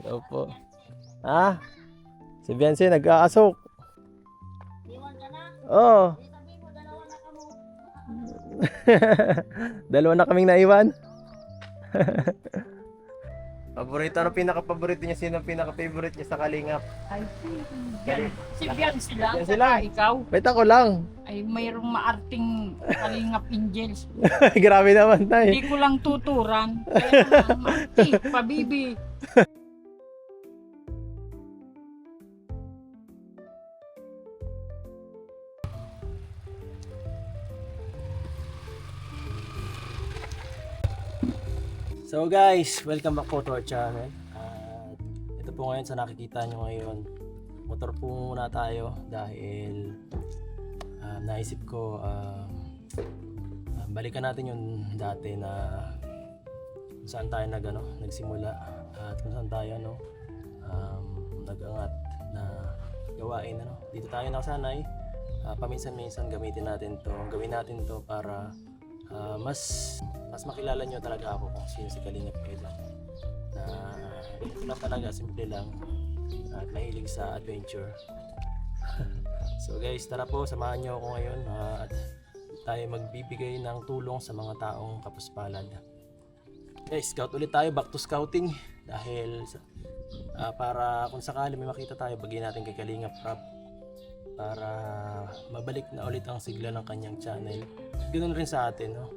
Hello po. Ah, si Beyonce nag-aasok. Iwan ka na? Oo. Sabi mo, dalawa na kamo. Dalawa na kaming naiwan. Paborito, ano pinaka-paborito niya? Sino ang pinaka-favorite niya sa Kalingap? Ay, si Bianci lang. Bianci lang. Saka ikaw. Wait, ako lang. Ay, mayroong maarting kalingap angels. Grabe naman, tay. Hindi ko lang tuturan. Kaya naman, maarti, pabibi. So guys, welcome back po to our channel. At ito po ngayon sa nakikita nyo ngayon, motor po muna tayo dahil naisip ko balikan natin yung dati na kung saan tayo nagsimula at kung saan tayo nag-angat na gawain. Dito tayo nakasanay, paminsan-minsan gawin natin to para mas makilala nyo talaga ako kung sino si Kalingap Edong, na ito lang talaga, simple lang at mahilig sa adventure. So guys, tara po, samahan nyo ako ngayon at tayo magbibigay ng tulong sa mga taong kapuspalad. Guys, scout ulit tayo, back to scouting, dahil para kung sakali may makita tayo, bagay natin kay Kalingap Rap para mabalik na ulit ang sigla ng kanyang channel. Ganoon rin sa atin, no?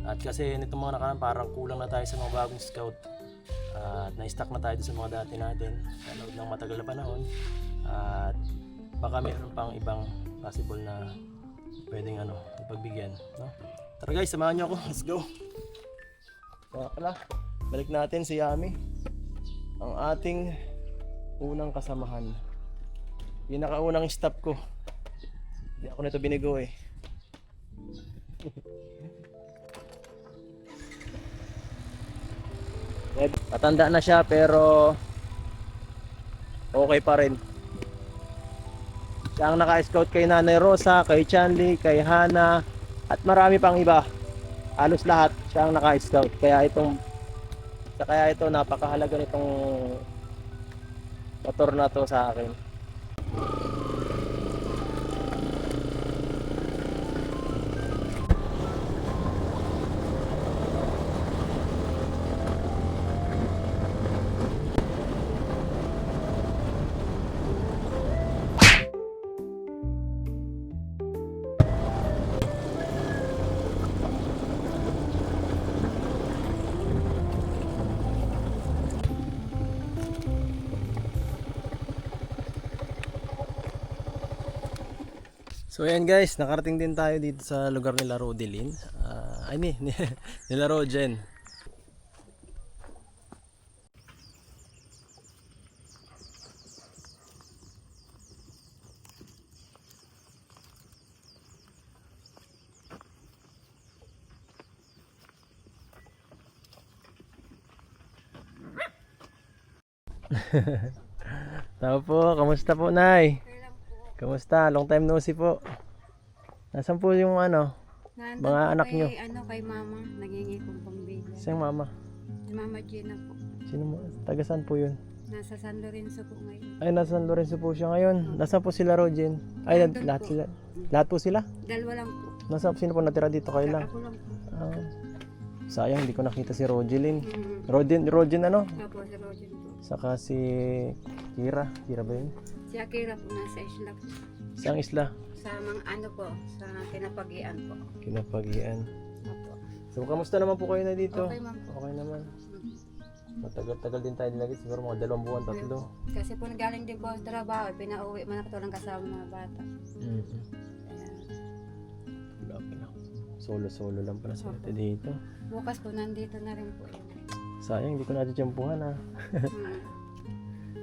At kasi nitong mga nakaraan parang kulang na tayo sa mga bagong scout at na-stuck na tayo sa mga dati natin sa loob ng matagal na panahon at baka mayroon pang ibang possible na pwedeng ipagbigyan, no? Tara guys, samahan nyo ako, let's go. Pala, balik natin si Yami, ang ating unang kasamahan, pinakaunang stop ko. Hindi ako nito binigo eh. Matanda na siya pero okay pa rin. Siya ang naka-scout kay Nanay Rosa, kay Chanli, kay Hana at marami pang iba. Halos lahat siya ang naka-scout. Kaya ito napakahalaga nitong motor na to sa akin. So ayan guys, nakarating din tayo dito sa lugar nila Rodelin. Nila Rojen. Tao po, kamusta po, Nay? Kamusta? Long time no see po. Nasaan po yung mga anak nyo? Kay mama, naghingi kong pambili. Siyang mama? Si Mama Gina po. Sino mo? Taga saan po yun? Nasa San Lorenzo po ngayon. Ay, nasa San Lorenzo po siya ngayon. Nasaan po sila, Rojen? Ay, Nandun lahat po. sila. Lahat po sila? Dalawa lang po. Sino po natira dito kayo lang? Ako lang po. Sayang, hindi ko nakita si Rojelin. Mm-hmm. Rojen ano? Opo, si Roger po. Saka si Kira. Kira ba yun? Si Akira po nasa isla po. Siyang isla? Sa mga po, sa Kinapagian po. Kinapagian. Opo. So, kamusta naman po kayo na dito? Okay ma'am po. Okay naman. Mhm. Matagal-tagal din tayo nilagay. Siguro mga 2 buwan, 3. Kasi po nagaling din po sa trabaho, pinauwi man ako lang kasama mga bata. Mm-hmm. Kaya, Grabe na. Solo-solo lang pala sila dito. bukas po nandito na rin po yun. Sayang, hindi ko natitiyampuhan ha. Hmm.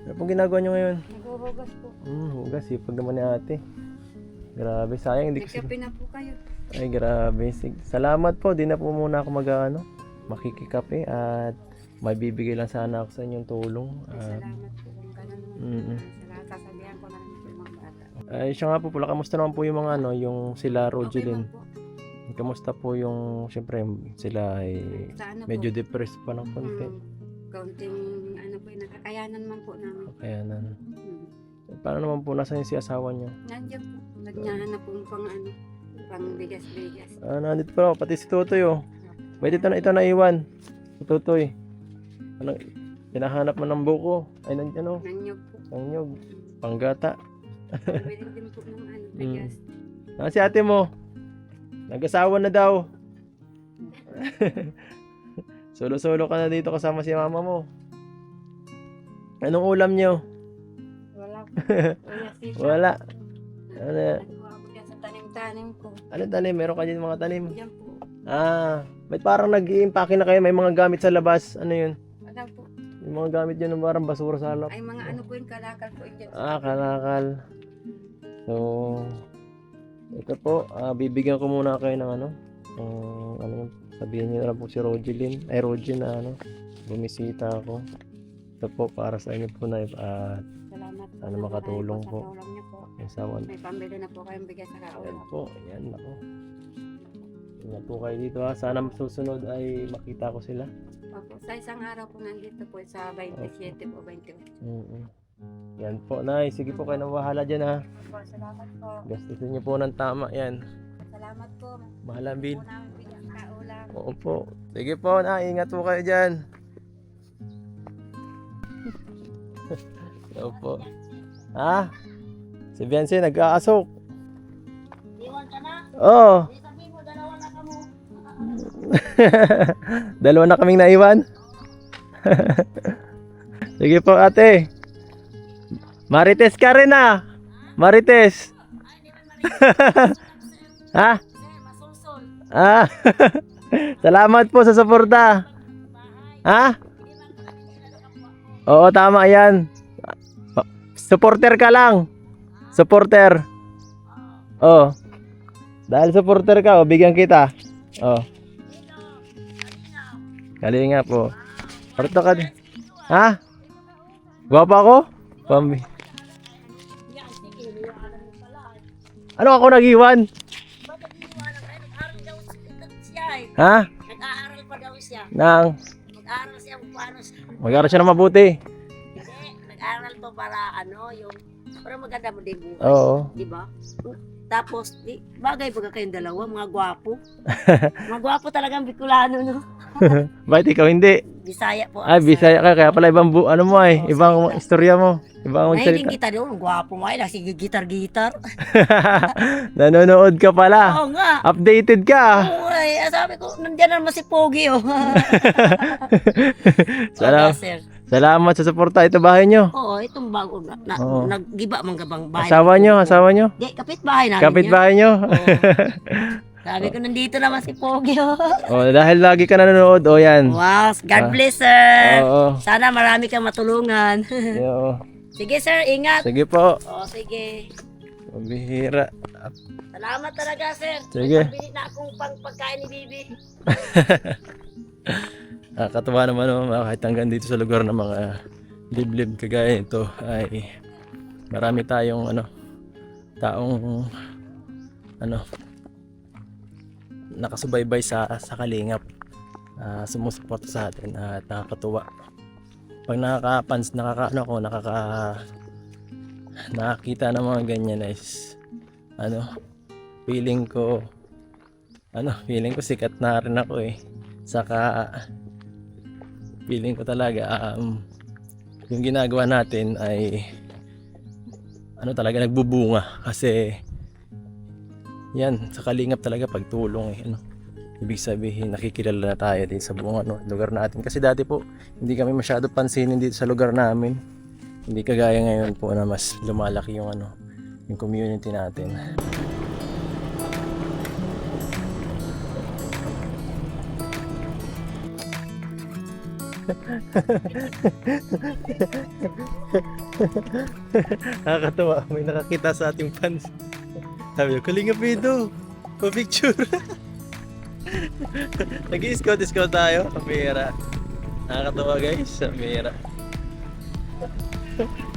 Ano pong ginagawa nyo ngayon? Naghuhugas po. Hugas. Sipag naman ni ate. Grabe, sayang. Hindi ko Nagkape na po kayo. Ay, grabe. Salamat po. Di na po muna ako makikikape at may bibigay lang sana ako sa inyong tulong. Salamat po kung gano'n naman. Mm-mm. Salamat, sasabihan ko na lang po yung mga bata. Ay, siya nga po pala. Kamusta naman po yung mga yung sila Okay Rogelin? man po. Kamusta po yung, syempre, sila ay Sa ano medyo po? depressed pa ng konti. Mm. kaunting ano po, nakakayanan man po namin. Kaya na. Hmm. Paano naman po nasa si asawa niyo? Nandiyan po, nagnahanap po pang ano, pang bigas-bigas. Nandito pa pati si Tutoy oh. May ito na iwan. Si Tutoy. Ano, hinahanap mo ng buko. Ay nandiyan oh. Nanyog po. Nanyog. Panggata. Pwede din po ng ano, bigas. Si ate mo. Nag-asawa na daw. Solo-solo ka na dito kasama si mama mo. Anong ulam niyo? Wala po. Wala sisa. Wala. Ano? Nagawa ko dyan sa tanim-tanim ko. Ano tanim? Meron ka dyan mga tanim? Diyan po. May parang nag-i-impake na kayo. May mga gamit sa labas. Ano yun? Wala po. Yung mga gamit yun ng parang basura sa halap. Ay mga ano po yung kalakal po dyan. Kalakal. So, ito po. Bibigyan ko muna kayo ng ano. Ano yun? Sabihin niyo na lang po si Rogelyn. Ay, Rogelyn na ano. Bumisita ako. Ito po para sa inyo po na Salamat po. Sana makatulong po. Sa tulong niyo po. Isawan. May pambili na po kayong bigas sa Ayan kaulam. po. Ayan ako. Ingat po kayo dito ha. Sana susunod ay makita ko sila. Opo, sa isang araw po nandito po sa 27 po, 28. Yan po, Nay. Sige po kayo na bahala dyan ha. Opo, salamat po. Gastusin niyo po ng tama. Yan. Salamat po. Bahala ang bill. Po namin bigas sa kaulam. Oo po. Sige po, Nay. Ingat po kayo dyan. Opo. Ha? Si Biancy nag-aasok. Iwan ka na. Oo. Sabi mo, dalawa na ka mo. Dalawa na kaming naiwan. Sige po, ate. Marites ka rin ah. Marites. Ha? Masulsol. Salamat po sa suporta. Ha? Oo, tama yan. Supporter ka lang. Supporter. Oh. Dahil supporter ka, bigyan kita. Oh. Kalinga po. Parto ka din. Ha? Gwapa ako? Pambi. Ano ako nag-iwan? Ha? Nag-aaral pa daw siya. Nang Nag-aaral siya kung paano siya. mag-aral siya na mabuti. Hindi, nag-aaral to para ano, yung para maganda mo din buhay. Oo. Di ba? Tapos, bagay baga kayong dalawa, mga gwapo. Mga gwapo talagang Bicolano, no? Bakit ikaw hindi? Bisaya po. Ay, Bisaya ka. Kaya pala ibang ano mo ay. Ibang istorya mo. Ibang Mahiling magsalita. kita doon, gwapo mo ay, sige gitar-gitar. Nanonood ka pala. Oo nga. Updated ka. Oo ay, sabi ko, nandiyan naman si Pogi, oh. Salamat. Oo, sir. Salamat sa suporta. Ito bahay nyo. Oo, itong bago na Oo. naggiba man gabang bahay. Asawa nyo. Di, kapitbahay namin. Kapitbahay nyo. Oo. Sabi ko, nandito naman si Pogi, oh. Oh, dahil lagi ka nanonood. O yan. Wow, God bless, sir. Oo. Sana marami kang matulungan. Oo. Sige, sir, ingat. Sige po. Oo, sige. Mabihira. Salamat talaga, sir. Sige. Pabili na akong pagkain ni Bibi. Katuwa naman kahit hanggang dito sa lugar ng mga liblib kagaya nito ay marami tayong taong nakasubaybay sa Kalingap, sumusuporta sa atin at nakakatuwa pag nakakita ng mga ganyan is feeling ko sikat na rin ako saka feeling ko talaga yung ginagawa natin ay talaga nagbubunga kasi yan sa Kalingap talaga pagtulong ibig sabihin nakikilala na tayo din sa buong lugar natin kasi dati po hindi kami masyado pansinin dito sa lugar namin, hindi kagaya ngayon po na mas lumalaki yung yung community natin. Nakakatawa, may nakakita sa ating fans. Sabi ko, Kalingap Edo, pa-picture. Nag-i-scout tayo, pamira. Nakakatawa guys, pamira.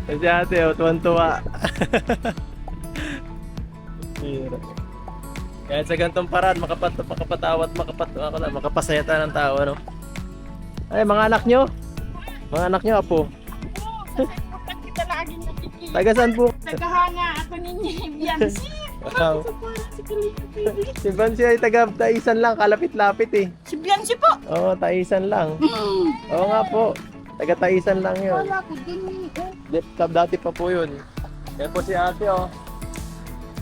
Kasi ate, tuwan-tuwa. Pamira. Kahit sa gantong paraan, makapatawa at makapasaya tayo ng tao, Ay, mga anak nyo? Mga anak niyo, apo. Pag kita laging nakikita. Taga saan po? Nagahanga ako ninyo. Biansi. Wow. Si Kalinga Baby. Si Bansi ay taga Taisan lang, kalapit-lapit eh. Si Biansi po. Oo, Taisan lang. Oo nga po. Taga Taisan lang yun. Wala ko din. Dati pa po yun. Yan po si ate oh.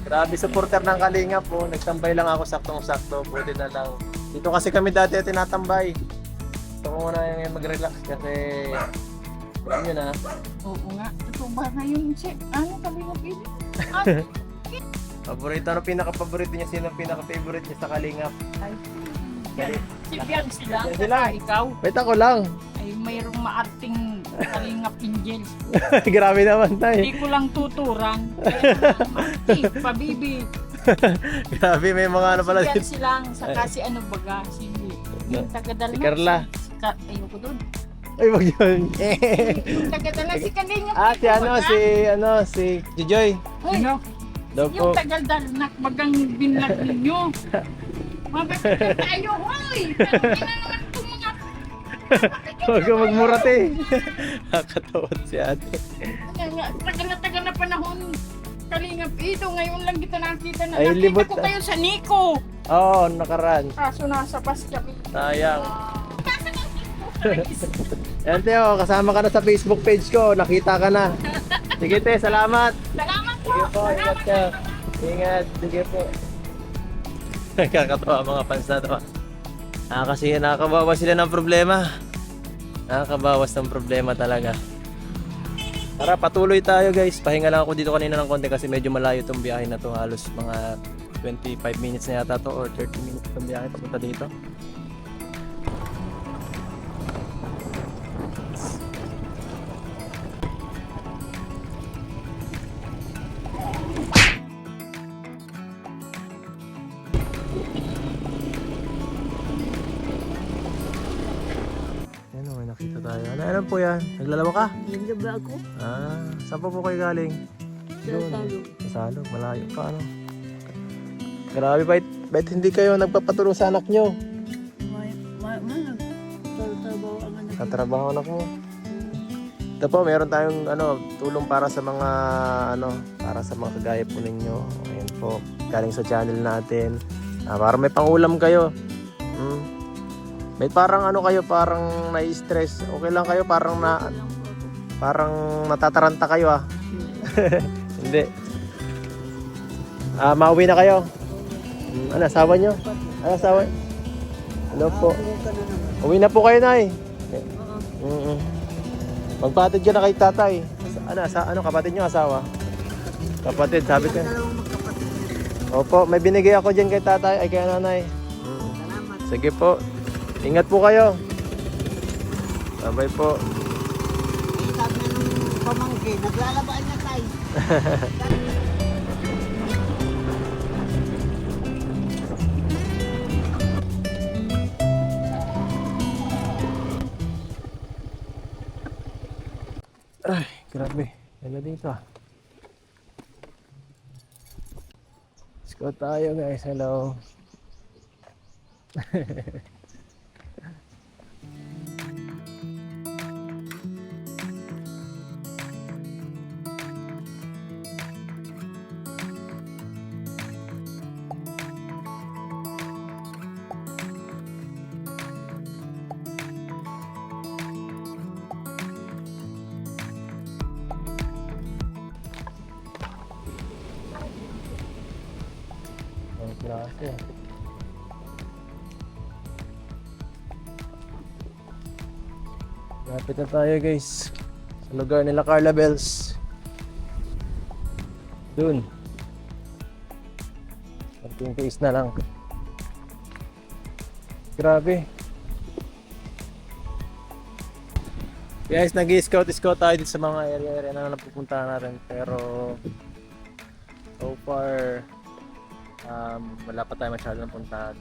Grabe supporter ng Kalinga po. Nagtambay lang ako saktong-sakto. Buti na lang. Dito kasi kami dati tinatambay. Gusto ko muna yung mag-relax kasi alam nyo na. Oo nga. Ito ba ngayon si Kalinga Baby? Paborito, ano pinaka-paborito niya? Sino ang pinaka-favorite niya sa Kalingap? Ay, si Biansi lang. Yan sila. Saka ikaw. Wait ako lang. Ay mayroong maarting Kalingap Angels. Grabe naman tayo. Hindi ko lang tuturan. Kaya maarting, pabibi. Grabe, may mga ano pala Si dito. Biansi lang. Saka si ano baga. Si yung taga-Dalma. Si Carla. Ayoko doon. Ay, wag yun. Yung taga-Dalma si Kalingap. Si Jojoy. Ano? Daw Yung po. tagal-dalnak bagang binlag ninyo. Mabasita tayo, hoy! Pero na naman itong mga... Huwag ka magmurat eh. Nakakatawa si ate. Tagal na panahon. Kalingap ito, ngayon lang kita nakita na. Ay, Nakita libot ko na. kayo sa Nico. Oo, nakaraan. Kaso nasa bus kami. Sayang. Yan Teo, kasama ka na sa Facebook page ko. Nakita ka na. Sige te, salamat. Salamat po! Sige po, ingat ka. Ingat, sige po. Nakakatawa mga fans na to. Kasi nakakabawas sila ng problema. Nakakabawas ng problema talaga. Tara, patuloy tayo guys. Pahinga lang ako dito kanina ng konti kasi medyo malayo itong biyahe na to. Halos mga 25 minutes na yata to or 30 minutes itong biyahe papunta dito. Ano, may nakita tayo. Ano po yan? Naglalaba ka? Hindi ba ako? Saan po kayo galing? Talo. Kasalo, malayo pa ano. Grabe, bait hindi kayo nagpapatulong sa anak nyo. Trabaho ang anak. Katrabaho anak mo. Ito po, meron tayong tulong para sa mga para sa mga kagaya po ninyo. Ayan po, galing sa channel natin. Para may pangulam kayo. May parang kayo, parang nai-stress. Okay lang kayo, parang natataranta kayo ah. Hindi. Mauwi na kayo. Ano, asawa nyo? Ano, asawa? Ano po? Uwi na po kayo, Nay. Magpatid ka na kay tatay. Ano, kapatid nyo, asawa? Kapatid, sabi ko. Opo, may binigay ako dyan kay tatay, ay kay nanay. Sige po. Ingat po kayo. Bye po. Sabi na nung pamangkin, naglalabaan na tayo. Ay, grabe. Ano dito ah. Let's go tayo guys. Hello. Ang klase. Lapit na tayo guys. Sa lugar nila Carla Bells. Dun. Konting tiis na lang. Grabe. Guys, nag-i-scout tayo dito sa mga area na napupuntahan natin. Pero so far wala pa tayo masyado ng puntahan.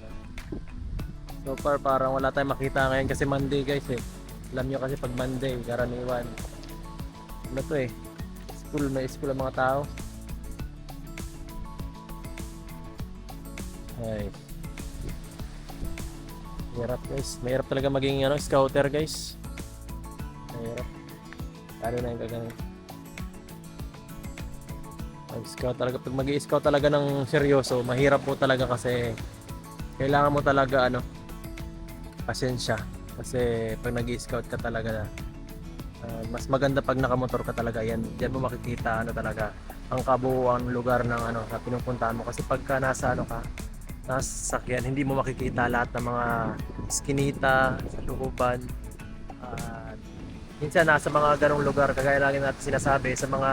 So far parang wala tayong makita ngayon kasi Monday guys eh. Alam nyo kasi pag Monday, karaniwan ano to eh, may school ang mga tao. Ay, mahirap guys, mahirap talaga maging scouter guys. Mahirap. Lalo na yung gagawin. Mag-scout talaga. Pag mag-i-scout talaga ng seryoso, mahirap po talaga kasi kailangan mo talaga pasensya. Kasi pag nag-i-scout ka talaga, mas maganda pag nakamotor ka talaga. Diyan mo makikita talaga ang kabuuan lugar ng sa pinupuntahan mo. Kasi pagka nasa nasa sakyan, hindi mo makikita lahat ng mga iskinita sa looban. Minsan nasa mga ganong lugar, kagaya lagi natin sinasabi, sa mga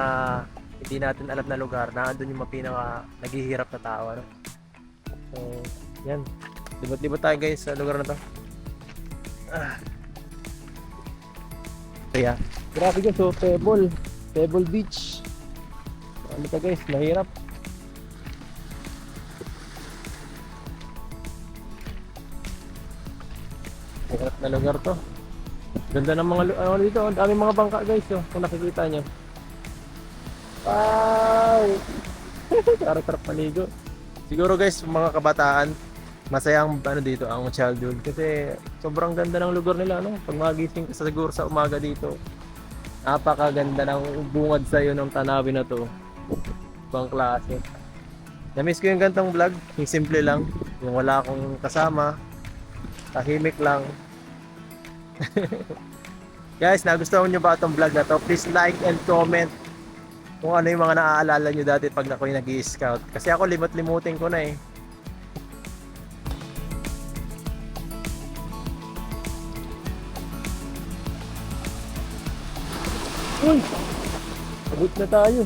hindi natin alam na lugar, na andun yung mga pinaka naghihirap na tao. So, yan. Libot-libot tayo guys sa lugar na to. Kaya, grabe guys, so Pebble Beach. Ano to guys, mahirap. Mahirap na lugar to. Ganda ng mga dito, ang daming mga bangka guys, kung nakikita nyo. Wow! Sarap maligo. Siguro guys, mga kabataan, masaya ang dito, ang childhood kasi sobrang ganda ng lugar nila, Pag magising ka siguro sa umaga dito, napakaganda ng bungad sa iyo ng tanawin na to. Ibang klase. Na-miss ko yung gantong vlog, yung simple lang, yung wala akong kasama, tahimik lang. Guys, nagustuhan nyo ba itong vlog na to? Please like and comment kung ano yung mga naaalala nyo dati pag ako'y nag-i-scout. Kasi ako limot-limutin ko na eh. Uy! Abot na tayo.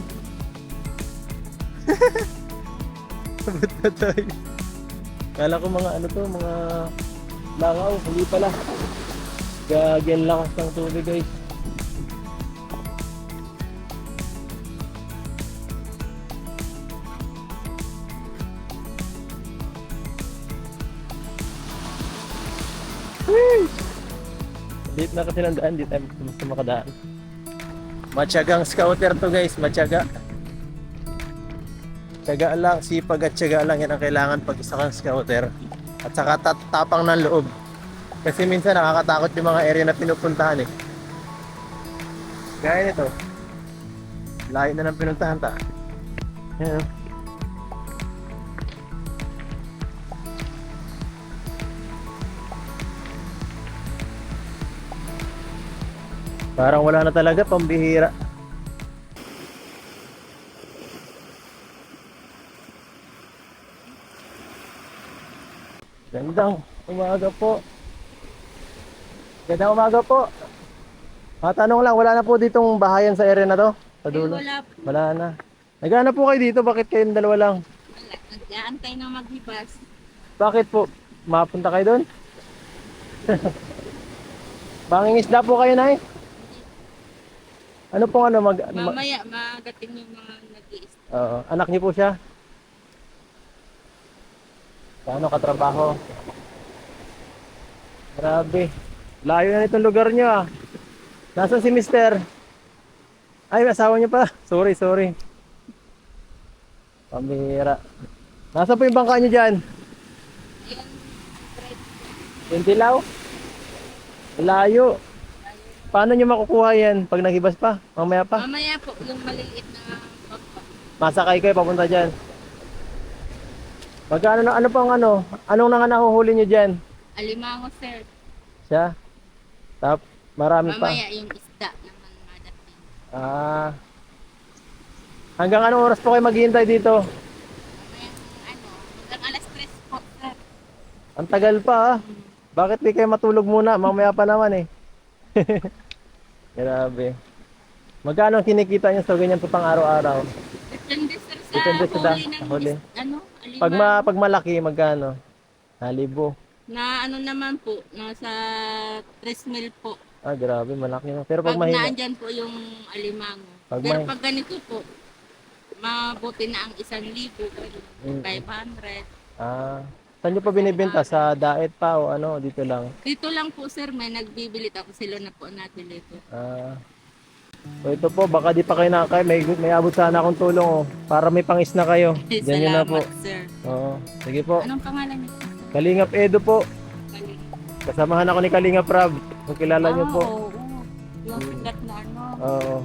Abot na tayo. Kala ko mga mga langaw. Hindi pala. Gagyan lakas ng tubig guys. Dito na kasi ng daan, dito tayo gusto makadaan. Matyagang scouter to guys, matyaga. Tiyaga lang, sipag at tiyaga lang yan ang kailangan pag isa kang scouter. At saka tapang ng loob. Kasi minsan nakakatakot yung mga area na pinupuntahan eh. Gaya nito. Layo na ng pinuntahan ta. Ayan. Parang wala na talaga, pambihira. Gandang umaga po. Gandang umaga po. Tanong lang, wala na po ditong bahayan sa area na to? Sa dulo? Wala po. Wala na. Naghahanap po kayo dito, bakit kayong dalawa lang? Wala. Nag-aantay na maghibas. Bakit po? Mapunta kayo doon? Mangingisda po kayo, Nay? Ano pong Mamaya, magating yung mga nag-iis. anak niyo po siya? Paano katrabaho? Grabe. Layo na itong lugar niyo ah. Nasaan si Mister? Ay, asawa niyo pa. Sorry. Pamira. Nasaan po yung bangka niyo dyan? Ayan, Yung Tilaw? Layo. Paano nyo makukuha yan pag naghibas pa? Mamaya pa? mamaya po, yung maliit na pagpa. Masakay kayo papunta dyan. Magkano na, anong nang nahuhuli nyo dyan? Alimango, sir. Siya? Marami pa. Mamaya yung isda naman madating. Hanggang anong oras po kayo maghihintay dito? Mamaya hanggang alas 3 po, sir. Ang tagal pa ah. Bakit di kayo matulog muna? Mamaya pa naman eh. Grabe. Magkano ang kinikita nyo sa ganyan po pang araw-araw? Depende, sir, sa Depende sa huli ng huli. alimango. Pag malaki, magkano? 1,000. Na naman po, nasa 3,000 po. Grabe, malaki na. Pero Pag pag mahina, naandyan po yung alimango. Pag Pero may- pag ganito po, mabuti na ang 1,000, Mm. 500. saan nyo pa binibenta? Sa daet pa o dito lang? Dito lang po, sir, may nagbibilit ako, sila na po natin dito. So ito po, baka di pa kayo nakakaya. May abot sana akong tulong para may pangis na kayo. Diyan nyo na po. Salamat, sir. Oo. Sige po. Anong pangalan niyo? Kalingap Edo po. Galing. Kasamahan ako ni Kalingap Rab. Kung kilala nyo po. Oo. Yung sikat na ano. Oo.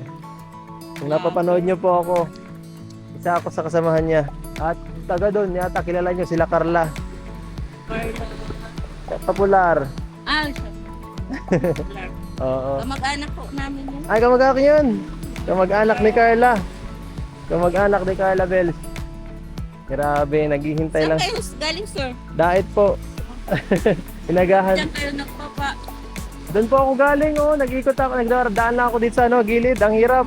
Kung napapanood niyo po ako, isa ako sa kasamahan niya. At taga doon, yata kilala niyo sila Carla. Popular. Ah, siya. Oo. Kamag-anak po namin yun. Ay, kamag-anak yun. Kamag-anak ni Carla. Kamag-anak ni Carla Bells. Grabe, naghihintay Saan lang. kayo galing, sir? Diet po. Inagahan. Diyan kayo nagpapa. Doon po ako galing, oh. Nag-ikot ako, nagdaan na ako dito sa ano, gilid. Ang hirap.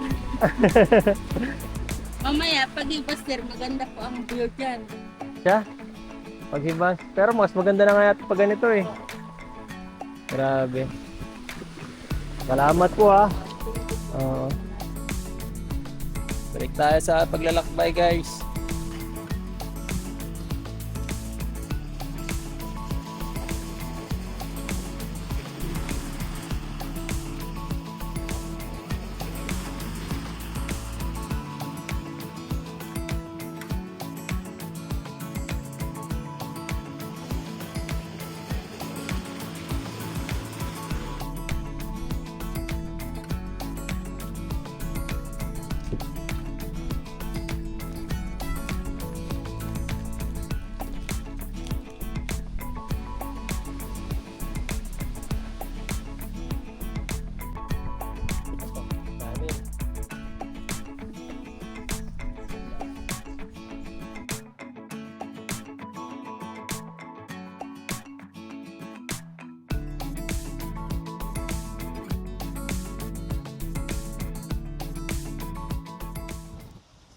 Mamaya, pag iba, sir, maganda po ang view dyan. Siya? Paghibas. Pero mas maganda na nga yata pag ganito eh. Grabe. Salamat po ha. Oo. Balik tayo sa paglalakbay guys.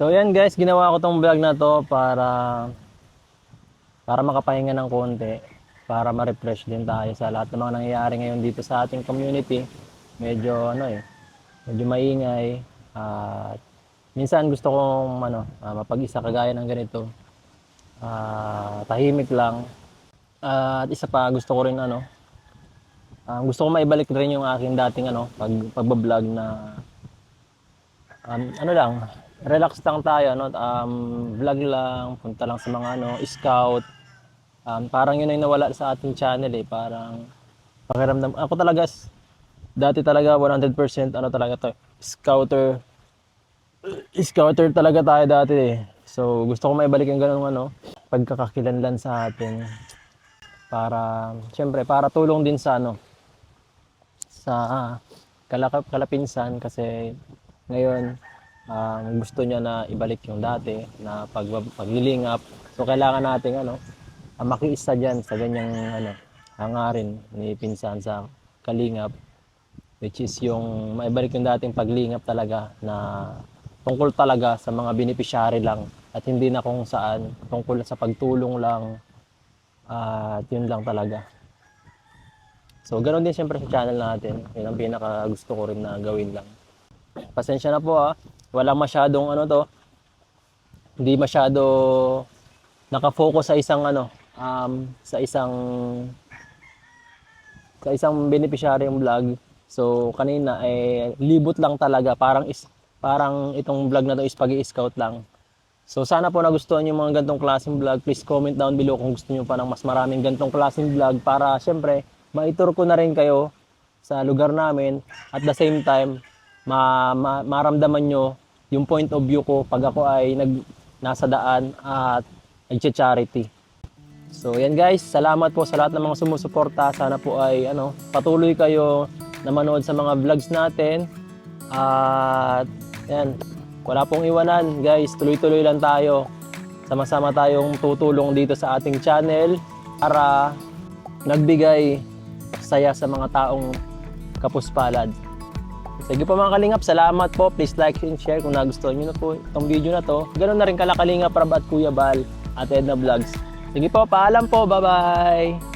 So yan guys, ginawa ko tong vlog na to para makapahinga ng konti, para ma-refresh din tayo sa lahat ng mga nangyayari ngayon dito sa ating community. Medyo medyo maingay at minsan gusto kong mapag-isa kagaya ng ganito. Tahimik lang. At isa pa gusto ko rin gusto ko maibalik rin yung aking dating pagbablog na lang, relax lang tayo, vlog lang, punta lang sa mga scout. Parang yun ay nawala sa ating channel eh, parang pakiramdam. Ako talaga, dati talaga 100% talaga to, scouter talaga tayo dati eh. So gusto ko maibalik yung ganung pagkakakilanlan sa atin. Para, syempre, para tulong din sa sa kalapinsan kasi ngayon, gusto niya na ibalik yung dati na paglilingap. So kailangan nating makiisa diyan sa ganyang hangarin ni pinsan sa kalingap, which is yung maibalik yung dating paglingap talaga na tungkol talaga sa mga beneficiary lang at hindi na kung saan tungkol sa pagtulong lang at yun lang talaga. So ganoon din siyempre sa channel natin. Yun ang pinaka gusto ko rin na gawin lang. Pasensya na po walang masyadong hindi masyado nakafocus sa isang sa isang beneficiary yung vlog. So kanina libot lang talaga, parang itong vlog na to is pag-i-scout lang. So sana po nagustuhan yung mga gantong klaseng vlog. Please comment down below kung gusto niyo pa ng mas maraming gantong klaseng vlog para syempre maitur ko na rin kayo sa lugar namin at the same time maramdaman nyo yung point of view ko pag ako ay nasa daan at nagcha-charity. So yan guys, salamat po sa lahat ng mga sumusuporta. Sana po ay patuloy kayo na manood sa mga vlogs natin. At yan, wala pong iwanan guys, tuloy-tuloy lang tayo. Sama-sama tayong tutulong dito sa ating channel para nagbigay saya sa mga taong kapuspalad. Sige po mga kalingap, salamat po. Please like and share kung nagustuhan nyo na po itong video na to. Ganoon na rin kala Kalingap Rab at Kuya Bal at Edna Vlogs. Sige po, paalam po. Bye-bye!